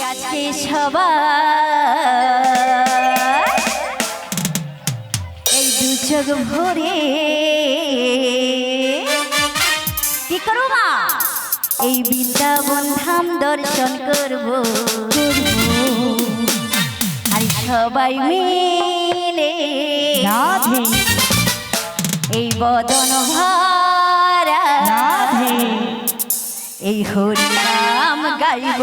আজকে সবাই এই দু চোখ ভরে কি করো মা এই বৃন্দাবন ধাম দর্শন করব আর সবাই মিলে রাধে এই বদন ভরা রাধে এই হরি নাম গাইব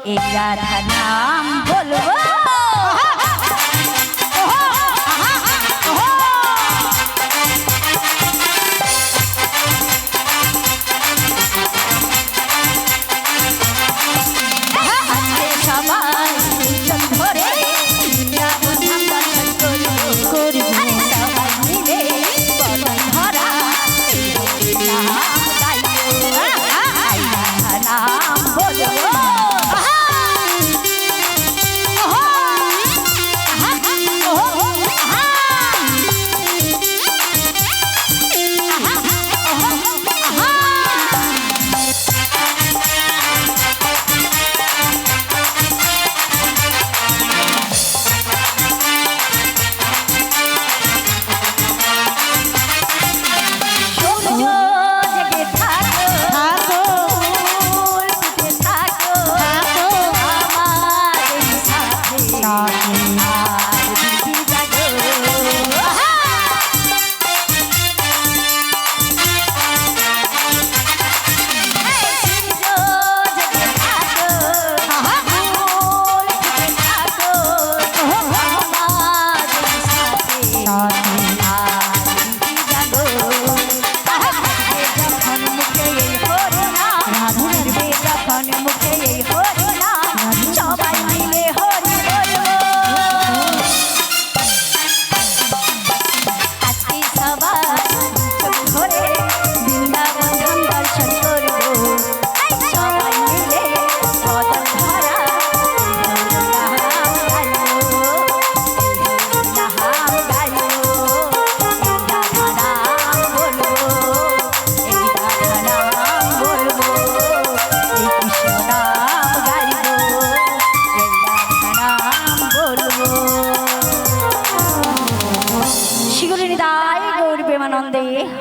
এই রাধা নাম বলবো আজকে সবাই দুজন ধরে বৃন্দাবন ধাম দর্শন করব আরে সবাই মিলে বদন ভরা এই হরি নাম গাইব এই রাধা নাম বলবো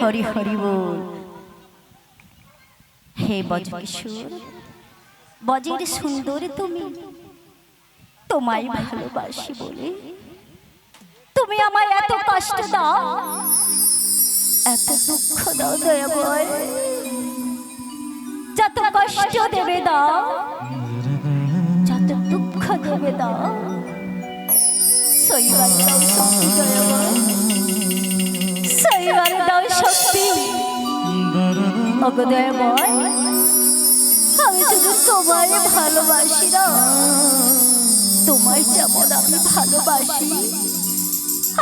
হরি হরি বল হে বজকিশোর বজের সুন্দর তুমি তোমায় ভালোবাসি বলে তুমি আমায় এত কষ্ট দাও এত দুঃখ দাও দয়াময় যত কষ্ট দেবে দাও যত দুঃখ দেবে দাও সইবার দাও শক্তি দয়াময় সইবার দাও শক্তি অগদয়ময় আমি শুধু তোমায় ভালোবাসি না তোমায় যেমন আমি ভালোবাসি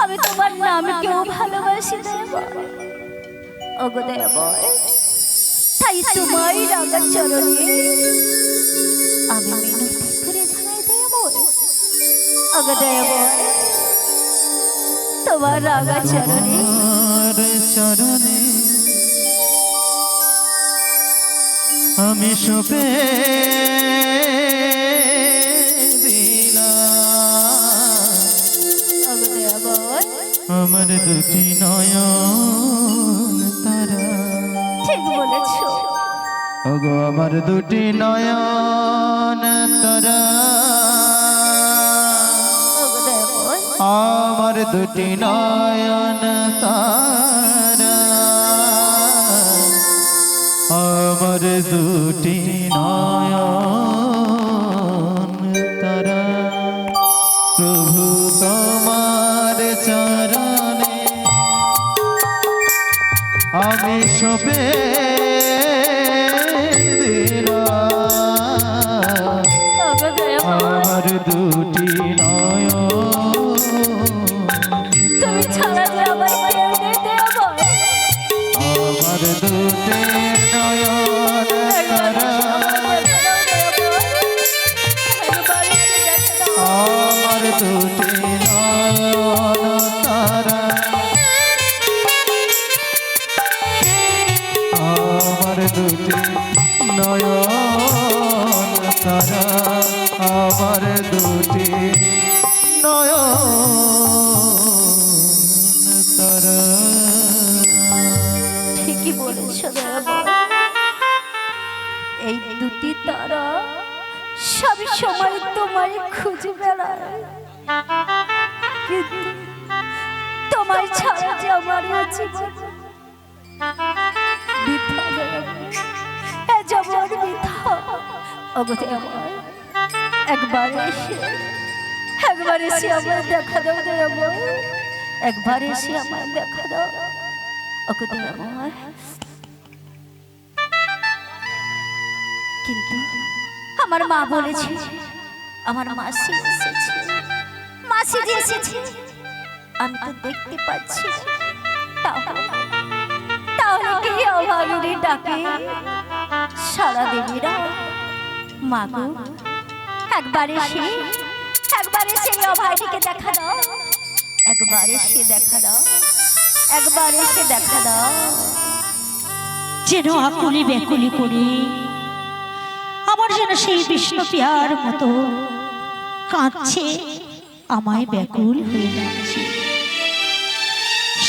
আমি তোমার নামকেও ভালোবাসি অগদয়ময় তাই তোমায় রাগা চরণে আমি মিনতি করে জানাই দয়াময় অগদয়ময় তোমার রাগা চরণে চরণে আমি সপে আমার দুটি নয়ন তারা ঠিক বলেছ ওগো আমার দুটি নয়ন তারা আমার দুটি নয়ন তারা আমার দুটি নয়ন তারা প্রভু তোমার চরণে আমি সবে আমার দুটি নয়ন তুমি ছাড়া যে আমার কেউ নেই দয়াময় আমার দুটি নয়ন তারা আমার দুটি নয়ন তারা আমার দুটি নয়ন তারা আমার দুটি নয়ন তারা। ঠিকই বলেছ দয়াময়, এই দুটি তারা সব সময় তোমায় খুঁজে বেড়ায়, কিন্তু তোমায় ছাড়া যে আমার জীবন বৃথা দয়াময়, এ জীবন বৃথা। ওগো দয়াময়, একবার এসে আমার দেখা দাও দয়াময়, একবার এসে আমার দেখা দাও। ওগো দয়াময়, কিন্তু আমার মা বলেছে, আমার মাসি এসেছে, মাসি যে এসেছে আমি তো দেখতে পাচ্ছি না। তাহলে কি অভাগীর ডাকে সারা দেবীরা? মা গো, একবার এসে এই অভাগীকে দেখা দাও, একবার এসে দেখা দাও, একবার এসে দেখা দাও। যেন আকুলি ব্যাকুলি করে আমার যেন সেই বিষ্ণু পিয়ার মতো কাঁদছে, আমায় ব্যাকুল হয়ে যাচ্ছে।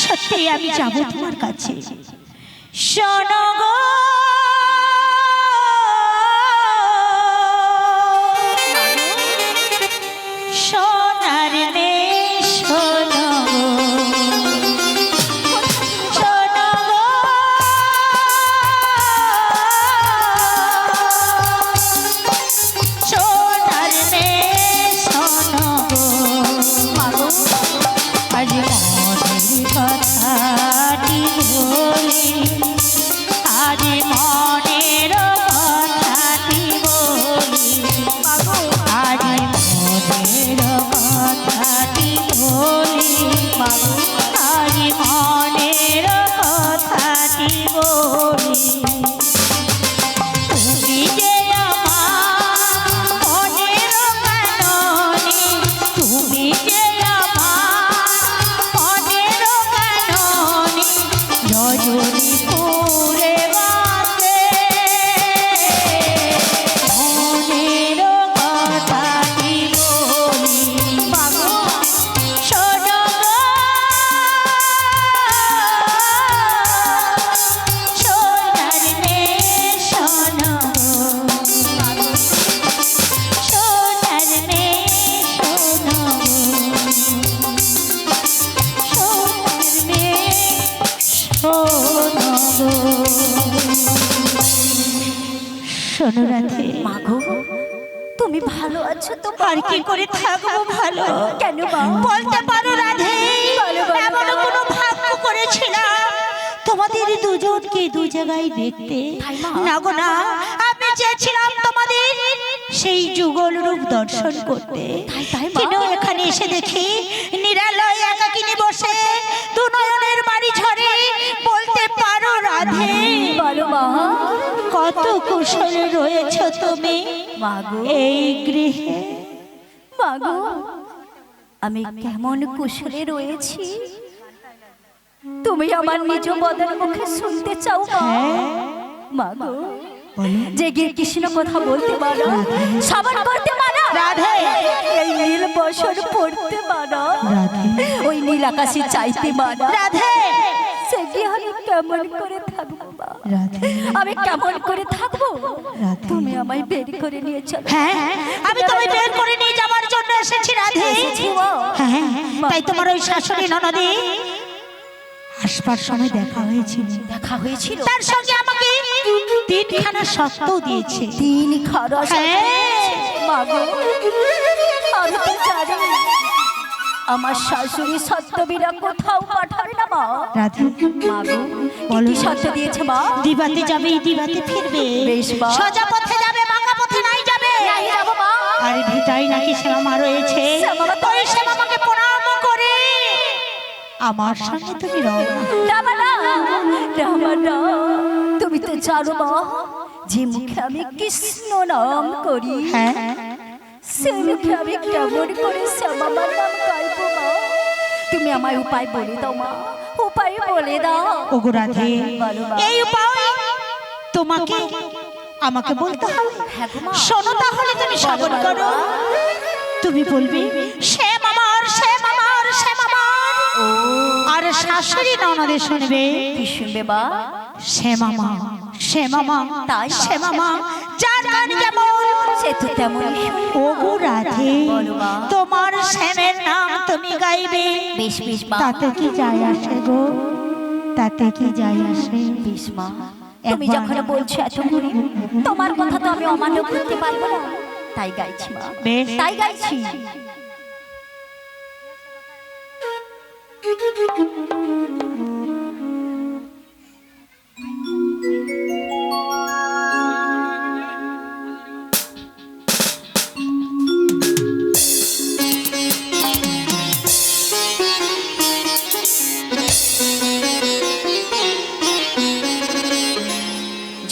সত্যি আমি যাব তোমার কাছে। শোনো গো সোনার মেয়ে, শোনো শোনো রাধে। মাগো, তুমি ভালো আছো তো? আর কি করে থাকবো ভালো? কেন মা? বলতে পারো রাধে, এমন কোনো ভাগ্য করেছিলাম তোমাদের দুজনকে দু জায়গায় দেখতে। না গো না, আমি চেয়েছিলাম তোমাদের সেই যুগল রূপ দর্শন করতে, কিন্তু এখানে এসে দেখি নিরালয় একাকিনী বসে দু নয়নের বাড়ি ঝরে। বলতে পারো রাধে, বলো মা, কত কুশলে রয়েছ তুমি মাগো এই গৃহে? মাগো, আমি কেমন কুশলে রয়েছি তুমি আমার নিজ বদন মুখে শুনতে চাও মা? মাগো, যে কৃষ্ণ কথা বলতে পারো, শ্রবণ করতে পারো, রাধে এই নীল বসন পড়তে পারো, ওই নীল আকাশে চাইতে পারো, রাধে সে কি আমি কেমন করে থাকবো মা? আমি কেমন করে থাকবো? তুমি আমায় বের করে নিয়ে চলো। হ্যাঁ, আমি তোমায় বের করে নিয়ে যাওয়ার জন্য এসেছি রাধে। হ্যাঁ, তাই তোমার ওই শাশুড়ি ননদী আসবার সময় দেখা হয়েছিল, তার সঙ্গে আমাকে তিনখানা শর্ত দিয়েছে। তিনখানা শর্ত? মাগো, আমি তো জানি আমার শাশুড়ি সত্যবীরা কোথাও পাঠাবে না মা। রাধে মাগো, বলো শর্ত দিয়েছে মা? দিবাতে যাবে, দিবাতে ফিরবে, বেশ মা। সোজা পথে যাবে, বাঁকা পথে নাই যাবে। যাবো মা। আর ভিটাই নাকি শ্যামা রয়েছে, ওই শ্যামাকে প্রণাম করে আমার সঙ্গে তুমি তুমি তো জানো মা, যে মুখে আমি কৃষ্ণ নাম করি, হ্যাঁ সে মুখে আমি কেমন করে শ্যামার নাম গাইবো মা? তুমি আমায় উপায় বলে দাও মা, উপায় বলে দাও। ওগো রাধে, এই উপায় তোমাকে আমাকে বলতে হবে? হ্যাঁ গো মা। শোনো তাহলে তুমি শ্রবণ করো। তুমি বলবে শ্যাম আমার, শ্যাম আমার, শ্যাম আমার। আর শাশুড়ি ননদে শুনবে কি শুনবে বা? শ্যাম আমার, শ্যাম আমার, তাই? শ্যাম আমার। যার গান যেমন সে তো তেমনই। ওগো রাধে, বলো মা। তোমার শ্যামের নাম তুমি গাইবে, বেশ বেশ মা। তাতে কি যায় আসে গো? তাতে কি যায় আসে? বেশ মা, তুমি একবার- যখন বলছো এত করে, তোমার কথা তো আমি অমান্য করতে পারবো না। তাই গাইছি মা, বেশ। তাই গাইছি।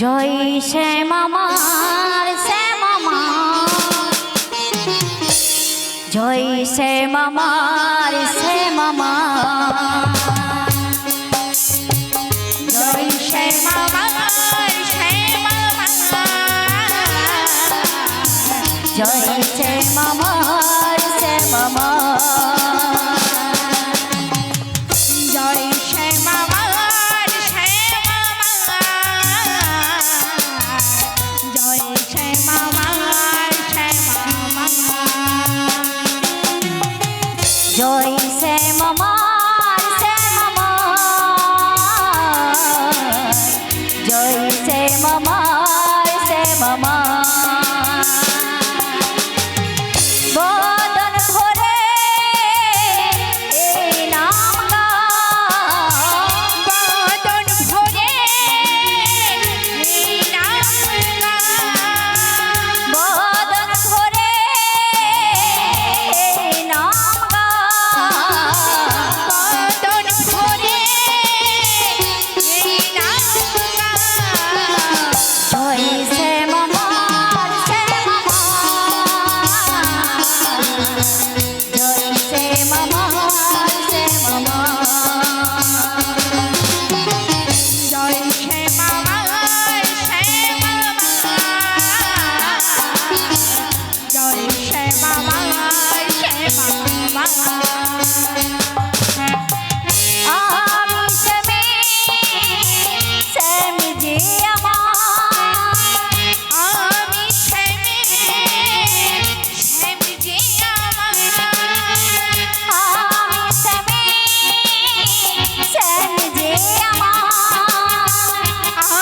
জয় শ্যাম আমার, শ্যাম আমার, জয় শ্যাম আমার, শ্যাম আমার, জয় শ্যাম আমার, শ্যাম আমার, জয় শ্যাম আমার, শ্যাম আমার, জয় শ্যাম আমার, শ্যাম আমার, জয় শ্যাম আমার, শ্যাম আমার, জয় শ্যাম আমার, শ্যাম আমার, জয় শ্যাম আমার, শ্যাম আমার, বদন ভরে এই নাম গাও, বদন ভরে এই নাম গাও, বদন ভরে এই নাম গাও, বদন ভরে এই নাম গাও, জয় শ্যাম আমার, শ্যাম আমার, জয় শ্যাম আমার, শ্যাম আমার, জয় শ্যাম আমার, শ্যাম আমার, জয় শ্যাম আমার, শ্যাম আমার, আমি শ্যামে, শ্যাম যে আমার, আমি শ্যামে, শ্যাম যে আমার, আমি শ্যামে, শ্যাম যে আমার,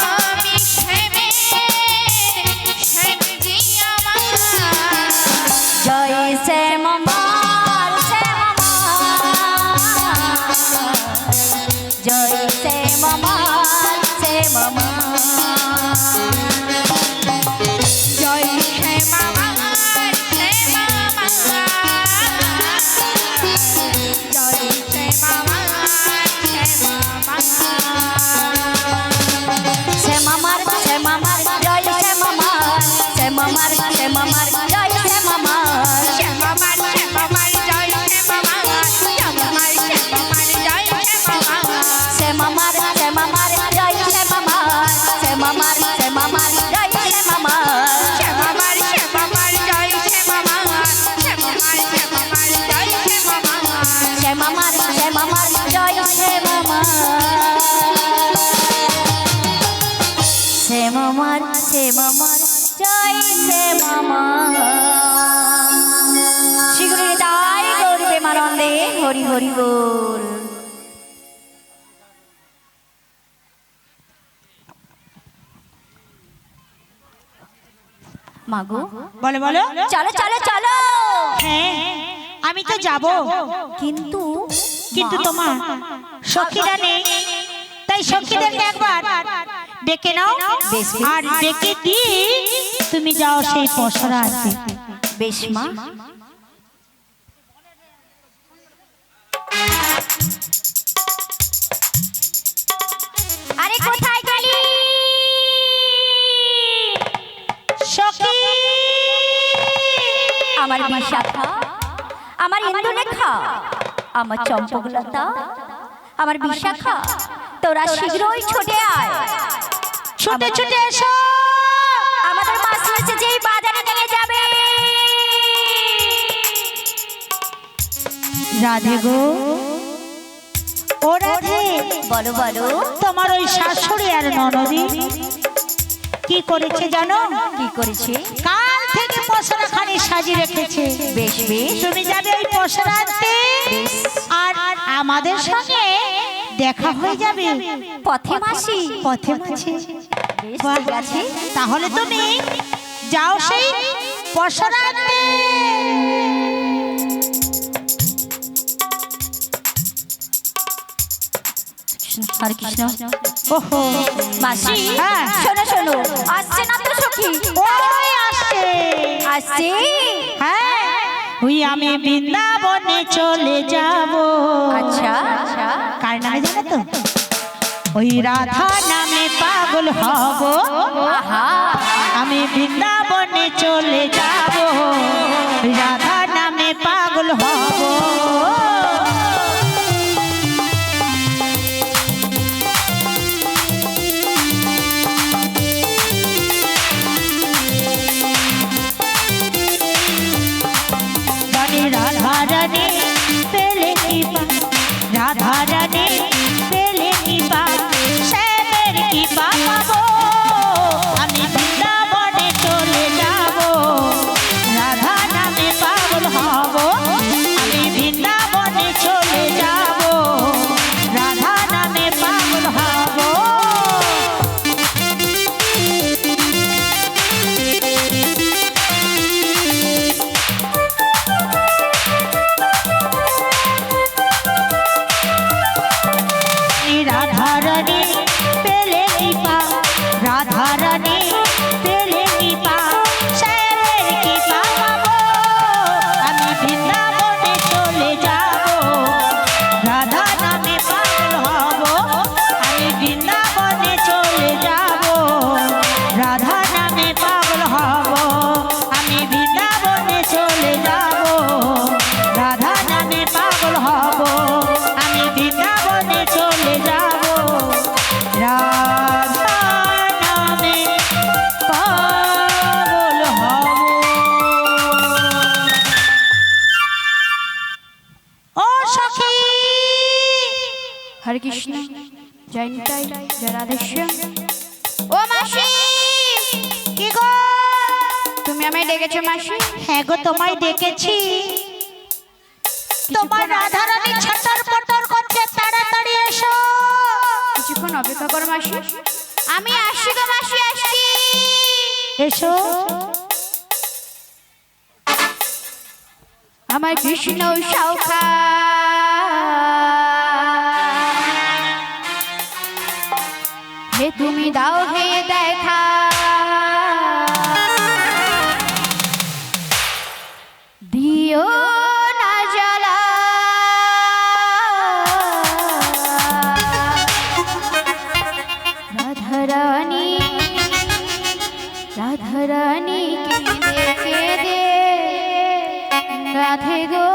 আমি শ্যামে, শ্যাম যে আমার, জয় শ্যাম আমার, শ্যাম আমার, জয় শ্যাম আমার, শ্যাম আমার, জয় শ্যাম আমার, শ্যাম আমার, জয় শ্যাম আমার, শ্যাম আমার, শ্যাম আমার, জয় শ্যাম আমার, শ্যাম আমার, শ্যাম আমার, জয় শ্যাম আমার, শ্যাম আমার, শ্যাম আমার, জয় শ্যাম আমার, শ্যাম আমার, শ্যাম আমার, জয় শ্যাম আমার, শ্যাম আমার, শ্যাম আমার, জয় শ্যাম আমার, শ্যাম আমার, শ্যাম আমার, জয় শ্যাম আমার, শ্যাম আমার, শ্যাম আমার, জয় শ্যাম আমার, শ্যাম আমার, শ্যাম আমার, জয় শ্যাম আমার, শ্যাম আমার, শ্যাম আমার, জয় শ্যাম আমার, শ্যাম আমার, শ্যাম আমার, জয় শ্যাম আমার, শীঘ্রই তাই গৌরী প্রেমানন্দে হরি হরি বল। মাগো, বলো বলো। চলো চলো চলো। হ্যাঁ আমি তো যাব, কিন্তু কিন্তু তোমার সখীরা নেই, তাই সখীদেরকে একবার ডেকে নাও, বেশ। আর ডেকে দিয়ে তুমি যাও সেই পসরা আছে। বেশ মা। আরে কোথায় গেলি সখী? আমার বিশাখা, আমার ইন্দুলেখা, আমার চম্পকলতা, আমার বিশাখা, তোরা শীঘ্রই ছুটে আয়। ছুটে ছুটে এসো। এসে যেই বাজারে নিয়ে যাবে। রাধে গো, ও রাধে, বলো বলো, তোমার ওই শাশুড়ি আর ননদি কি করেছে জানো? কি করেছে? কাল থেকে পসরা খানি সাজিয়ে রেখেছে। বেশ বেশ, তুমি যাবে ওই পসরা আনতে, আর আমাদের সঙ্গে দেখা হয়ে যাবে পথে মাসি। পথে মাঝে। বেশ, বাহ, ঠিক আছে। তাহলে তুমি যাও সেই পসরা আনতে। হরে কৃষ্ণ। ওহো মাসি, হ্যাঁ। শোনো শোনো, আসছে না তো সখী? ওই আসছে আসছে। হ্যাঁ, ওই আমি বৃন্দাবনে চলে যাব। আচ্ছা আচ্ছা, কার নামে জানো তো? ওই রাধা নামে পাগল হব, আহা, আমি বৃন্দাবনে চলে যাব, রাধা নামে পাগল হব। রাধা রানী পেলে কি পা, রাধা রানী পেলে কি পা, শ্যামের কি পা পাবো, আমি বৃন্দাবনে চলে যাব, রাধা নামে পাগল হব, আমি বৃন্দাবনে চলে যাব, রাধা নামে পাগল হব। রাধা রানী পেলে কি পা, রাধা রানী পেলে কি পা, শ্যামের কি পা পাবো, আমি বৃন্দাবনে চলে যাব, রাধা নামে পাগল হব, আমি বৃন্দাবনে চলে যাব, রাধা নামে পাগল হব, আমি বৃন্দাবনে চলে যাব, রাধা নামে পাগল হব, আমি বৃন্দাবনে চলে যাব, রাধা নামে পাগল হব। ও সখী, হরে কৃষ্ণ, জয় নিতাই, জয় রাধেশ্যাম। ও মাসি, কি গো? তুমি আমায় ডেকেছো মাসি? হ্যাঁ গো, তোমায় ডেকেছি। তোমার রাধা রানী ছটর পটর করছে, তাড়াতাড়ি এসো। কিছুক্ষণ অপেক্ষা করো মাসি। আমি আসছি গো মাসি, আসছি। এসো। আমার কৃষ্ণ সৌখা, হে তুমি দাও হে দেখা, দিও না জ্বালা, রাধা রানী, রাধা রানী কেঁদে কেঁদে রাধে গো